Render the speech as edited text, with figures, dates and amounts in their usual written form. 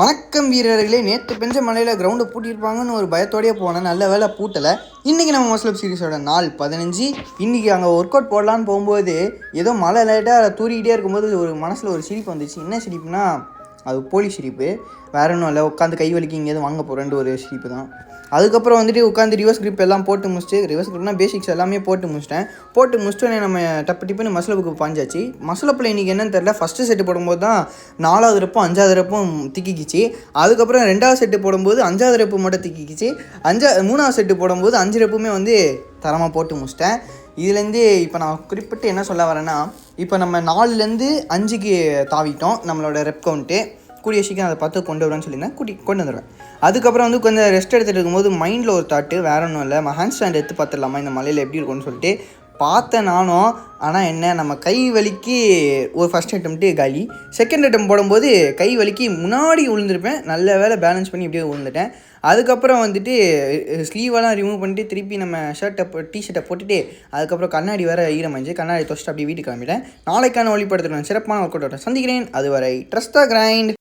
வணக்கம் வீரர்களே. நேற்று பெஞ்ச மலையில் கிரவுண்டை பூட்டியிருப்பாங்கன்னு ஒரு பயத்தோடையே போனேன். நல்ல வேலை பூட்டலை. இன்றைக்கி நம்ம மஸ்லப் சீரிஸோட நாள் 15. இன்றைக்கி அங்கே ஒர்க் அவுட் போடலான்னு போகும்போது ஏதோ மழை லைட்டாக தூரிக்கிட்டே இருக்கும்போது ஒரு மனசில் ஒரு சிரிப்பு வந்துச்சு. என்ன சிரிப்புனா அது போலி சிரிப்பு, வேறு ஒன்றும் இல்லை. உட்காந்து கை வலிக்கு இங்கேயாவது வாங்க போகிறேன்ட்டு ஒரு சிரிப்பு தான். அதுக்கப்புறம் வந்துட்டு உட்காந்து ரிவர்ஸ் கிரிப் எல்லாம் போட்டு முடிச்சுட்டு, ரிவர்ஸ் கிரிப்னா பேசிக்ஸ் எல்லாமே போட்டு முடிச்சுட்டோன்னே நம்ம டிப்புன்னு மசிலப்புக்கு பாஞ்சாச்சு. மசிலப்பில் இன்றைக்கி என்னன்னு தெரில, ஃபஸ்ட்டு செட்டு போடும்போது தான் 4வது ரெப்பும் 5வது ரெப்பும் திக்கிக்கிச்சு. அதுக்கப்புறம் 2வது செட்டு போடும்போது 5வது ரெப்பு மட்டும் திக்கிக்கிச்சு. 3வது செட்டு போடும்போது 5 ரெப்புமே தரமாக போட்டு முடிச்சிட்டேன். இதுலேருந்து இப்போ நான் குறிப்பிட்டு என்ன சொல்ல வரேன்னா, இப்போ நம்ம 4லேருந்து 5க்கு தாவிட்டோம் நம்மளோட ரெப் கவுண்ட்டு. கூடிய சீக்கிரம் அதை பார்த்து கொண்டு வருவேன்னு சொல்லியிருந்தேன், கொண்டு வந்துடுவேன். அதுக்கப்புறம் கொஞ்சம் ரெஸ்ட் எடுத்துகிட்டு இருக்கும்போது மைண்டில் ஒரு தாட்டு, வேறு ஒன்றும் இல்லை, நம்ம ஹேண்ட் ஸ்டாண்ட் எடுத்து பார்த்துடலாமா இந்த மலையில் எப்படி இருக்கும்னு சொல்லிட்டு பார்த்தேன் நானும். ஆனால் என்ன, நம்ம கை வலிக்கு ஒரு ஃபஸ்ட் அட்டெம்ப்ட்டு காலி. செகண்ட் அட்டெம்ப்ட் போடும்போது கை வலிக்கு முன்னாடி விழுந்திருப்பேன். நல்ல வேலை பேலன்ஸ் பண்ணி இப்படியே விழுந்துட்டேன். அதுக்கப்புறம் ஸ்லீவெல்லாம் ரிமூவ் பண்ணிட்டு திருப்பி நம்ம டிஷர்ட்டை போட்டுட்டு அதுக்கப்புறம் கண்ணாடி வேறு ஈரமாஞ்சு கண்ணாடி தொச்சிட்டு அப்படியே வீட்டுக்கு கிளம்பிட்டேன். நாளைக்கான ஒளிப்படுத்துகிறேன் சிறப்பான ஒர்க் அவுட் சந்திக்கிறேன். அதுவரை ட்ரஸ்ட் த கிரைண்ட்.